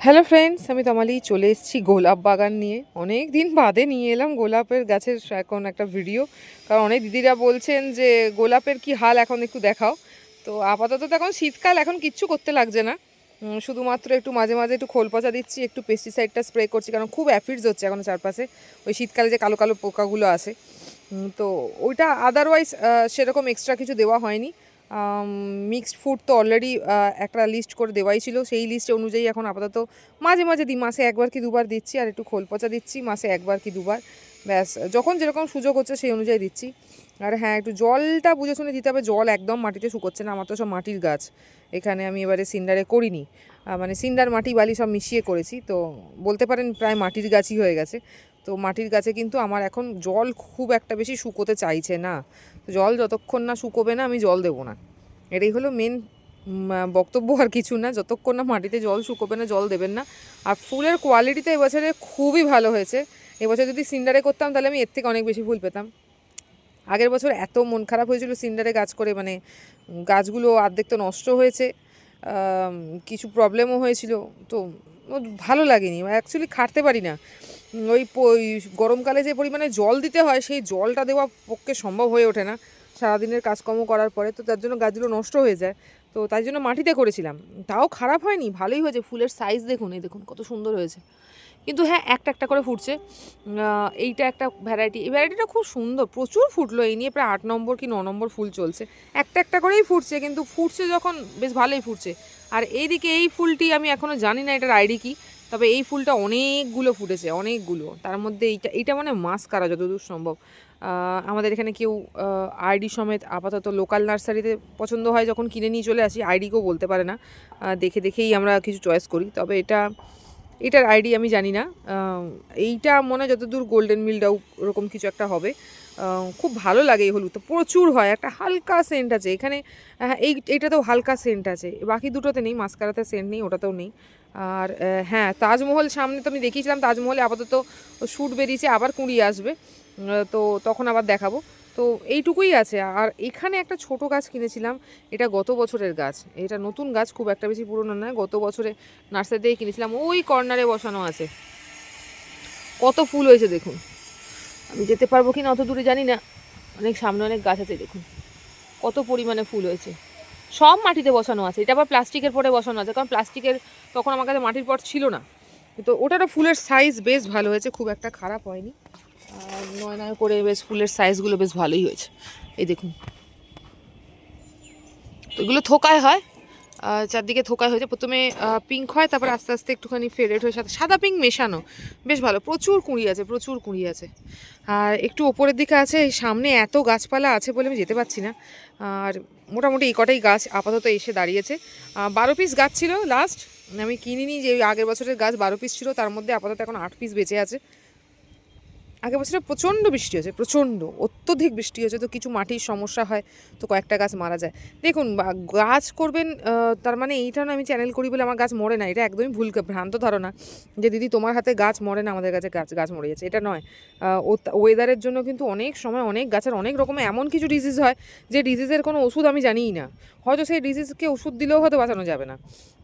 Hello friends, আমি তমালি চলে এসেছি গোলাপ বাগান নিয়ে। অনেক দিন বাদে নিয়ে এলাম গোলাপের গাছের এখন একটা ভিডিও, কারণ অনেক দিদিরা বলছেন যে গোলাপের কি হাল এখন একটু দেখাও। তো আপাতত তো এখন শীতকাল, এখন কিচ্ছু করতে লাগছে না, শুধুমাত্র একটু মাঝে মাঝে একটু খোল পচা দিচ্ছি, একটু পেস্টিসাইডটা স্প্রে করছি, কারণ খুব অ্যাফিডস হচ্ছে এখন চারপাশে, ওই শীতকালে যে কালো কালো পোকাগুলো আসে। তো ওইটা আদারওয়াইজ সেরকম এক্সট্রা কিছু দেওয়া হয়নি। মিক্সড ফুড তো অলরেডি একটা লিস্ট করে দেওয়াই ছিল, সেই লিস্ট অনুযায়ী এখন আপাতত মাঝে মাঝে দিই, মাসে একবার কি দুবার দিচ্ছি, আর একটু খোল পচা দিচ্ছি মাসে একবার কি দুবার, ব্যাস যখন যেরকম সুযোগ হচ্ছে সেই অনুযায়ী দিচ্ছি। আর হ্যাঁ, একটু জলটা বুঝে শুনে দিতে হবে, জল একদম মাটিতে শুকোচ্ছে না, আমার তো সব মাটির গাছ, এখানে আমি এবারে সিন্ডারে করিনি, মানে সিন্ডার মাটি বালি সব মিশিয়ে করেছি, তো বলতে পারেন প্রায় মাটির গাছই হয়ে গেছে। তো মাটির গাছে কিন্তু আমার এখন জল খুব একটা বেশি শুকোতে চাইছে না, জল যতক্ষণ না শুকোবে না আমি জল দেবো না, এটাই হলো মেন বক্তব্য, আর কিছু না। যতক্ষণ না মাটিতে জল শুকোবে না জল দেবেন না। আর ফুলের কোয়ালিটিতে এবছরে খুবই ভালো হয়েছে। এবছর যদি সিন্ডারে করতাম তাহলে আমি এর থেকে অনেক বেশি ফুল পেতাম। আগের বছর এত মন খারাপ হয়েছিল সিন্ডারে গাছ করে, মানে গাছগুলো অর্ধেক তো নষ্ট হয়েছে, কিছু প্রবলেমও হয়েছিল, তো ভালো লাগেনি, অ্যাকচুয়ালি খাটতে পারি না। ওই গরমকালে যে পরিমাণে জল দিতে হয় সেই জলটা দেওয়া পক্ষে সম্ভব হয়ে ওঠে না সারাদিনের কাজকর্ম করার পরে, তো তার জন্য গাছগুলো নষ্ট হয়ে যায়। তো তাই জন্য মাটিতে করেছিলাম, তাও খারাপ হয়নি, ভালোই হয়েছে। ফুলের সাইজ দেখুন, এই দেখুন কত সুন্দর হয়েছে। কিন্তু হ্যাঁ, একটা একটা করে ফুটছে। এইটা একটা ভ্যারাইটি, এই ভ্যারাইটিটা খুব সুন্দর, প্রচুর ফুটলো, এই নিয়ে প্রায় 8 নম্বর কি 9 নম্বর ফুল চলছে। একটা একটা করেই ফুটছে, কিন্তু ফুটছে যখন বেশ ভালোই ফুটছে। আর এইদিকে এই ফুলটি আমি এখনও জানি না এটার আইডি কি, তবে এই ফুলটা অনেকগুলো ফুটেছে, অনেকগুলো, তার মধ্যে এইটা মানে মাস্কারা যতদূর সম্ভব। আমাদের এখানে কেউ আইডি সমেত আপাতত লোকাল নার্সারিতে পছন্দ হয় যখন কিনে নিয়ে চলে আসি, আইডি কেউ বলতে পারে না, দেখে দেখেই আমরা কিছু চয়েস করি। তবে এটার আইডি আমি জানি না। এইটা মনে হয় যতদূর গোল্ডেন মিলটাও ওরকম কিছু একটা হবে। খুব ভালো লাগে এই হলুদটা, প্রচুর হয়, একটা হালকা সেন্ট আছে এখানে। হ্যাঁ, এইটাতেও হালকা সেন্ট আছে, বাকি দুটোতে নেই, মাস্কারাতে সেন্ট নেই, ওটাতেও নেই। আর হ্যাঁ, তাজমহল সামনে তো আমি দেখিয়েছিলাম, তাজমহলে আপাতত শ্যুট বেরিয়েছে, আবার কুঁড়ি আসবে, তো তখন আবার দেখাবো। তো এইটুকুই আছে। আর এখানে একটা ছোট গাছ কিনেছিলাম, এটা গত বছরের গাছ, এটা নতুন গাছ, খুব একটা বেশি পুরনো নয়, গত বছরে নার্সারি থেকে কিনেছিলাম, ওই কর্নারে বসানো আছে। কত ফুল হয়েছে দেখুন, আমি যেতে পারবো কি না অত দূরে জানি না, অনেক সামনে অনেক গাছ আছে দেখুন, কত পরিমাণে ফুল হয়েছে। সব মাটিতে বসানো আছে, এটা আবার প্লাস্টিকের পটে বসানো আছে, কারণ প্লাস্টিকের তখন আমার কাছে মাটির পট ছিল না। তো ওটারও ফুলের সাইজ বেশ ভালো হয়েছে, খুব একটা খারাপ হয়নি, আর নয় নয় করে বেশ ফুলের সাইজগুলো বেশ ভালোই হয়েছে। এই দেখুন, এগুলো থোকায় হয়, চারদিকে থোকায় হয়েছে, প্রথমে পিঙ্ক হয়, তারপর আস্তে আস্তে একটুখানি ফেডেড হয়ে সাথে সাদা পিঙ্ক মেশানো, বেশ ভালো, প্রচুর কুঁড়ি আছে, প্রচুর কুঁড়ি আছে। আর একটু ওপরের দিকে আছে, সামনে এত গাছপালা আছে বলে আমি যেতে পারছি না। আর মোটামুটি এই কটাই গাছ আপাতত এসে দাঁড়িয়েছে। 12 পিস গাছ ছিল লাস্ট, আমি কিনিনি, যে আগের বছরের গাছ 12 পিস ছিল, তার মধ্যে আপাতত এখন 8 পিস বেঁচে আছে। আগের বছরে প্রচণ্ড বৃষ্টি হয়েছে, প্রচণ্ড অত্যধিক বৃষ্টি হয়েছে, তো কিছু মাটির সমস্যা হয়, তো কয়েকটা গাছ মারা যায়। দেখুন, গাছ করবেন, তার মানে এইটা না আমি চ্যানেল করি বলে আমার গাছ মরে না, এটা একদমই ভুল ভ্রান্ত ধারণা, যে দিদি তোমার হাতে গাছ মরে না, আমাদের কাছে গাছ গাছ মরে যাচ্ছে, এটা নয়। ওয়েদারের জন্য কিন্তু অনেক সময় অনেক গাছের অনেক রকমের এমন কিছু ডিজিজ হয়, যে ডিজিজের কোনো ওষুধ আমি জানিই না, হয়তো সেই ডিজিজকে ওষুধ দিলেও হয়তো বাঁচানো যাবে না।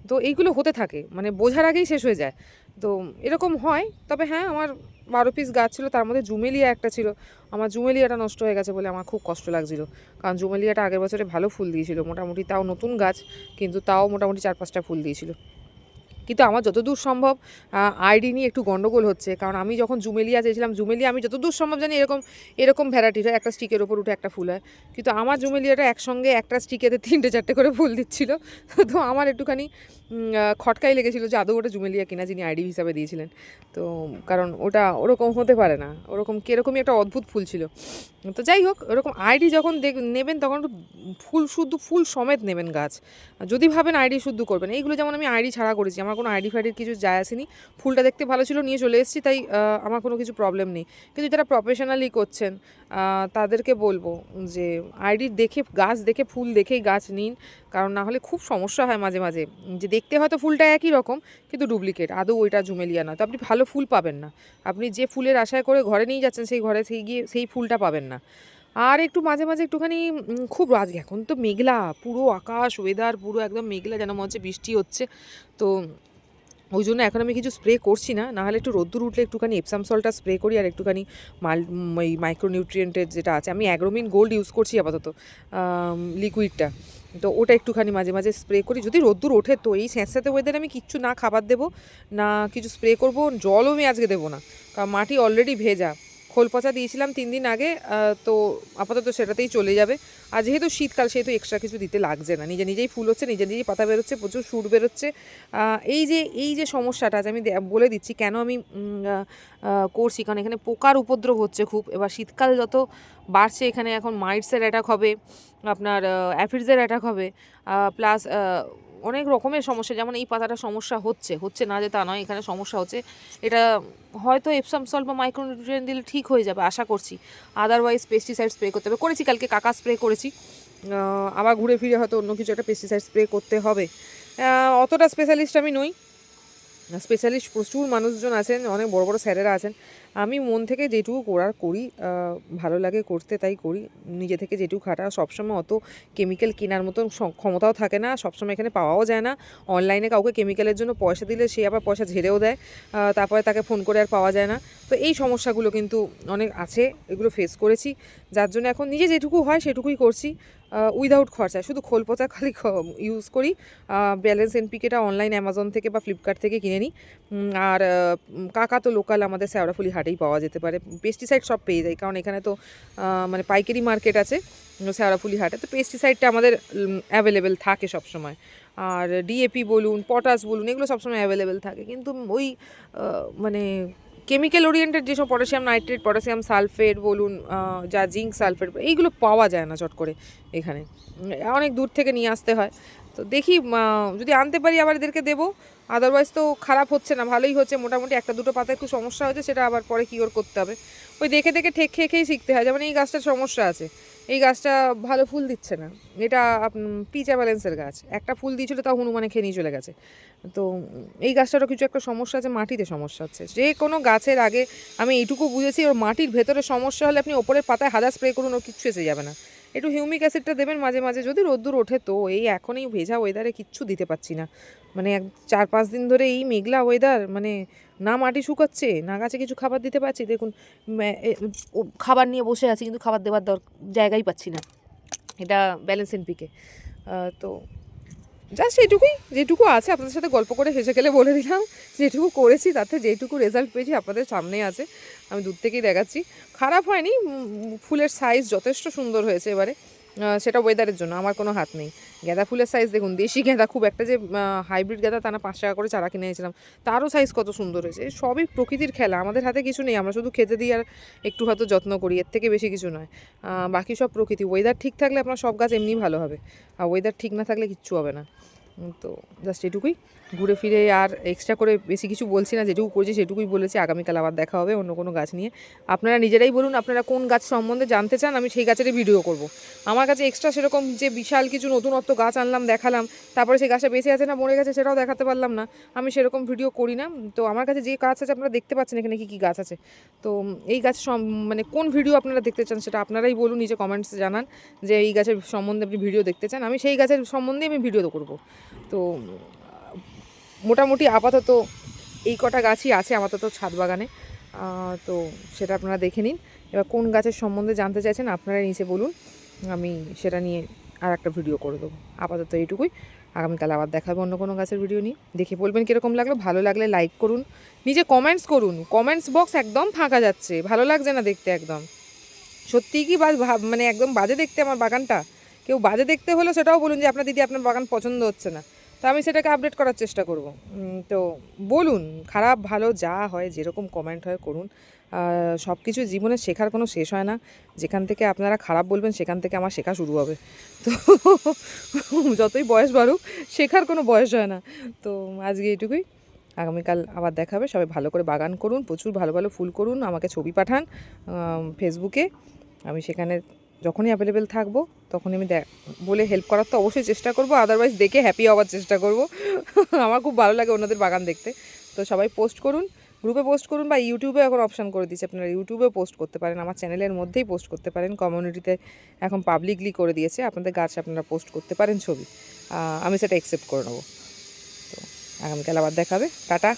তো এইগুলো হতে থাকে, মানে বোঝার আগেই শেষ হয়ে যায়, তো এরকম হয়। তবে হ্যাঁ, আমার 12 পিস গাছ ছিল, তার মধ্যে জুমেলিয়া একটা ছিল, আমার জুমেলিয়াটা নষ্ট হয়ে গেছে বলে আমার খুব কষ্ট লাগছিল, কারণ জুমেলিয়াটা আগের বছরে ভালো ফুল দিয়েছিল মোটামুটি, তাও নতুন গাছ, কিন্তু তাও মোটামুটি 4-5টা ফুল দিয়েছিল। কিন্তু আমার যতদূর সম্ভব আইডি নিয়ে একটু গন্ডগোল হচ্ছে, কারণ আমি যখন জুমেলিয়া চেয়েছিলাম, জুমেলিয়া আমি যতদূর সম্ভব জানি এরকম এরকম ভ্যারাইটির হয়, একটা স্টিকের ওপর উঠে একটা ফুল হয়, কিন্তু আমার জুমেলিয়াটা একসঙ্গে একটা স্টিকেতে 3-4টে করে ফুল দিচ্ছিল। তো আমার একটুখানি খটকাই লেগেছিলো যে আদৌ ওটা জুমেলিয়া কিনা, যিনি আইডি হিসাবে দিয়েছিলেন। তো কারণ ওটা ওরকম হতে পারে না, ওরকম কীরকমই একটা অদ্ভুত ফুল ছিল। তো যাই হোক, ওরকম আইডি যখন নেবেন তখন একটু ফুল শুদ্ধ ফুল সমেত নেবেন গাছ, যদি ভাবেন আইডি শুদ্ধ করবেন। এইগুলো যেমন আমি আইডি ছাড়া করেছি, আমার কোনো আইডি ফাইডির কিছু যায় আসেনি, ফুলটা দেখতে ভালো ছিল নিয়ে চলে এসেছি, তাই আমার কোনো কিছু প্রবলেম নেই। কিন্তু যারা প্রফেশনালি করছেন তাদেরকে বলবো যে আইডি দেখে গাছ দেখে ফুল দেখেই গাছ নিন, কারণ না হলে খুব সমস্যা হয় মাঝে মাঝে, যে দেখতে হয়তো ফুলটা একই রকম কিন্তু ডুপ্লিকেট, আদৌ ওইটা জুমেলিয়া নয়, তো আপনি ভালো ফুল পাবেন না, আপনি যে ফুলের আশায় করে ঘরে নিয়ে যাচ্ছেন সেই ঘরে গিয়ে সেই ফুলটা পাবেন না। আর একটু মাঝে মাঝে একটুখানি খুব আজকে এখন তো মেঘলা পুরো আকাশ, ওয়েদার পুরো একদম মেঘলা, যেন মনে হচ্ছে বৃষ্টি হচ্ছে। তো ওই জন্য এখন আমি কিছু স্প্রে করছি না, নাহলে একটু রোদ্দুর উঠলে একটুখানি এপসাম সল্টটা স্প্রে করি, আর একটুখানি এই মাইক্রোনিউট্রিয়েন্টের যেটা আছে, আমি অ্যাগ্রোমিন গোল্ড ইউজ করছি আপাতত, লিকুইডটা, তো ওটা একটুখানি মাঝে মাঝে স্প্রে করি। যদি রোদ্দুর ওঠে তো এই স্যাঁতস্যাঁতে ওয়েদারে আমি কিচ্ছু না খাবার দেবো না কিছু স্প্রে করব, জলও আমি আজকে দেবো না, কারণ মাটি অলরেডি ভেজা। খোল পচা দিয়েছিলাম 3 দিন আগে, তো আপাতত সেটাতেই চলে যাবে। আর যেহেতু শীতকাল সেহেতু এক্সট্রা কিছু দিতে লাগছে না, নিজে নিজেই ফুল হচ্ছে, নিজে নিজেই পাতা বেরোচ্ছে, প্রচুর সুর বেরোচ্ছে। এই যে সমস্যাটা আছে আমি বলে দিচ্ছি কেন আমি করছি, কারণ এখানে পোকার উপদ্রব হচ্ছে খুব। এবার শীতকাল যত বাড়ছে এখানে এখন মাইটসের অ্যাটাক হবে, আপনার অ্যাফিডসের অ্যাটাক হবে, প্লাস অনেক রকমের সমস্যা, যেমন এই পাতাটা সমস্যা হচ্ছে না যে তা নয়, এখানে সমস্যা হচ্ছে। এটা হয়তো এপসাম সল্ট বা মাইক্রোনিউট্রিয়েন্ট দিলে ঠিক হয়ে যাবে আশা করছি, আদারওয়াইজ পেস্টিসাইড স্প্রে করতে হবে। করেছি কালকে কাকা স্প্রে করেছি, আবার ঘুরে ফিরে হয়তো অন্য কিছু একটা পেস্টিসাইড স্প্রে করতে হবে। অতটা স্পেশালিস্ট আমি নই, স্পেশালিস্ট প্রচুর মানুষজন আছেন, অনেক বড় বড় স্যারেরা আছেন। আমি মন থেকে যেটুকু করি, ভালো লাগে করতে তাই করি। নিজে থেকে যেটুকু খাটা, সবসময় অত কেমিক্যাল কেনার মতন ক্ষমতাও থাকে না, সবসময় এখানে পাওয়াও যায় না। অনলাইনে কাউকে কেমিক্যালের জন্য পয়সা দিলে সে আবার পয়সা ঝেড়েও দেয়, তারপরে তাকে ফোন করে আর পাওয়া যায় না। তো এই সমস্যাগুলো কিন্তু অনেক আছে, এগুলো ফেস করেছি, যার জন্য এখন নিজে যেটুকু হয় সেটুকুই করছি, উইদাউট খরচায়। শুধু খোল পচা খালি ইউজ করি, ব্যালেন্স এনপিকেটা অনলাইন অ্যামাজন থেকে বা ফ্লিপকার্ট থেকে কিনে নিই। আর কাকা তো লোকাল আমাদের শেওড়াফুলি হাটেই পাওয়া যেতে পারে, পেস্টিসাইড সব পেয়ে যায়, কারণ এখানে তো মানে পাইকারি মার্কেট আছে শেওড়াফুলি হাটে, তো পেস্টিসাইডটা আমাদের অ্যাভেলেবেল থাকে সব সময়। আর ডিএপি বলুন, পটাশ বলুন, এগুলো সবসময় অ্যাভেলেবেল থাকে, কিন্তু ওই মানে কেমিক্যাল ওরিয়েন্টেড যেসব পটাশিয়াম নাইট্রেট, পটাশিয়াম সালফেট বলুন, যা জিঙ্ক সালফেট, এইগুলো পাওয়া যায় না চট করে এখানে, অনেক দূর থেকে নিয়ে আসতে হয়। তো দেখি যদি আনতে পারি আবার এদেরকে দেবো, আদারওয়াইজ তো খারাপ হচ্ছে না, ভালোই হচ্ছে। মোটামুটি একটা দুটো পাতা একটু সমস্যা হয়েছে, সেটা আবার পরে কিওর করতে হবে। ওই দেখে দেখে ঠেক খেয়ে খেয়েই শিখতে হয়। যেমন এই গাছটার সমস্যা আছে, এই গাছটা ভালো ফুল দিচ্ছে না, এটা পিচা ব্যালেন্সের গাছ, একটা ফুল দিয়েছিল তাও হনুমানে খেয়ে নিয়ে চলে গেছে। তো এই গাছটারও কিছু একটা সমস্যা আছে, মাটিতে সমস্যা হচ্ছে। যে কোনো গাছের আগে আমি এইটুকু বুঝেছি, ওর মাটির ভেতরে সমস্যা হলে আপনি ওপরের পাতায় হাজার স্প্রে করুন, ওর কিচ্ছু এসে যাবে না। একটু হিউমিক অ্যাসিডটা দেবেন মাঝে মাঝে, যদি রোদ্দুর ওঠে তো। এই এখন এই ভেজা ওয়েদারে কিচ্ছু দিতে পারছি না, মানে 4-5 দিন ধরে এই মেঘলা ওয়েদার, মানে না মাটি শুকাচ্ছে না গাছে কিছু খাবার দিতে পারছি। দেখুন খাবার নিয়ে বসে আছি, কিন্তু খাবার দেওয়ার জায়গাই পাচ্ছি না। এটা ব্যালেন্স এনপিকে। তো জাস্ট এইটুকুই, যেটুকু আছে আপনাদের সাথে গল্প করে হেসে গেলে বলে দিলাম, যেটুকু করেছি তাতে যেটুকু রেজাল্ট পেয়েছি আপনাদের সামনেই আছে, আমি দূর থেকেই দেখাচ্ছি। খারাপ হয়নি, ফুলের সাইজ যথেষ্ট সুন্দর হয়েছে এবারে, সেটা ওয়েদারের জন্য, আমার কোনো হাত নেই। গাঁদা ফুলের সাইজ দেখুন, দেশি গাঁদা, খুব একটা যে হাইব্রিড গাঁদা তা না, 5 টাকা করে চারা কিনে এনেছিলাম, তারও সাইজ কত সুন্দর হয়েছে। সবই প্রকৃতির খেলা, আমাদের হাতে কিছু নেই, আমরা শুধু খেতে দিই আর একটু হয়তো যত্ন করি, এর থেকে বেশি কিছু নয়। বাকি সব প্রকৃতি। ওয়েদার ঠিক থাকলে আপনার সব গাছ এমনি ভালো হবে, আর ওয়েদার ঠিক না থাকলে কিচ্ছু হবে না। তো জাস্ট এটুকুই, ঘুরে ফিরে আর এক্সট্রা করে বেশি কিছু বলছি না, যেটুকু করেছি সেটুকুই বলেছি। আগামীকাল আবার দেখা হবে অন্য কোনো গাছ নিয়ে। আপনারা নিজেরাই বলুন আপনারা কোন গাছ সম্বন্ধে জানতে চান, আমি সেই গাছেরই ভিডিও করব। আমার কাছে এক্সট্রা সেরকম যে বিশাল কিছু নতুনত্ব গাছ আনলাম দেখালাম, তারপরে সেই গাছটা বেঁচে আছে না মরে গেছে সেটাও দেখাতে পারলাম না, আমি সেরকম ভিডিও করি না। তো আমার কাছে যে গাছ আছে আপনারা দেখতে পাচ্ছেন এখানে কী কী গাছ আছে। তো এই গাছ মানে কোন ভিডিও আপনারা দেখতে চান সেটা আপনারাই বলুন, নিচে কমেন্টসে জানান যে এই গাছের সম্বন্ধে আপনি ভিডিও দেখতে চান, আমি সেই গাছের সম্বন্ধে আমি ভিডিও করব। তো মোটামুটি আপাতত এই কটা গাছই আছে আপাতত ছাদ বাগানে, তো সেটা আপনারা দেখে নিন। এবার কোন গাছের সম্বন্ধে জানতে চাইছেন আপনারা নিচে বলুন, আমি সেটা নিয়ে আর একটা ভিডিও করে দেবো। আপাতত এইটুকুই, আগামীকাল আবার দেখাবো অন্য কোনো গাছের ভিডিও নিয়ে। দেখে বলবেন কীরকম লাগলো, ভালো লাগলে লাইক করুন, নিজে কমেন্টস করুন। কমেন্টস বক্স একদম ফাঁকা যাচ্ছে, ভালো লাগছে না দেখতে একদম। সত্যিই কি মানে একদম বাজে দেখতে আমার বাগানটা? কেউ বাজে দেখতে হলো সেটাও বলুন যে আপনার দিদি আপনার বাগান পছন্দ হচ্ছে না, তো আমি সেটাকে আপডেট করার চেষ্টা করব। তো বলুন, খারাপ ভালো যা হয় যেরকম কমেন্ট হয় করুন। সব কিছু জীবনে শেখার কোনো শেষ হয় না, যেখান থেকে আপনারা খারাপ বলবেন সেখান থেকে আমার শেখা শুরু হবে। তো যতই বয়স বাড়ুক শেখার কোনো বয়স হয় না। তো আজকে এইটুকুই, আগামীকাল আবার দেখা হবে। সবাই ভালো করে বাগান করুন, প্রচুর ভালো ভালো ফুল করুন, আমাকে ছবি পাঠান ফেসবুকে, আমি সেখানে যখনই অ্যাভেলেবেল থাকবো তখনই আমি বলে হেল্প করার তো অবশ্যই চেষ্টা করব, আদারওয়াইজ দেখে হ্যাপি হওয়ার চেষ্টা করব। আমার খুব ভালো লাগে ওনাদের বাগান দেখতে। তো সবাই পোস্ট করুন, গ্রুপে পোস্ট করুন, বা ইউটিউবে এখন অপশান করে দিয়েছে, আপনারা ইউটিউবে পোস্ট করতে পারেন, আমার চ্যানেলের মধ্যেই পোস্ট করতে পারেন, কমিউনিটিতে এখন পাবলিকলি করে দিয়েছে, আপনাদের গাছ আপনারা পোস্ট করতে পারেন ছবি, আমি সেটা অ্যাকসেপ্ট করে নেবো। তো আগামীকাল আবার দেখাবে। টাটা।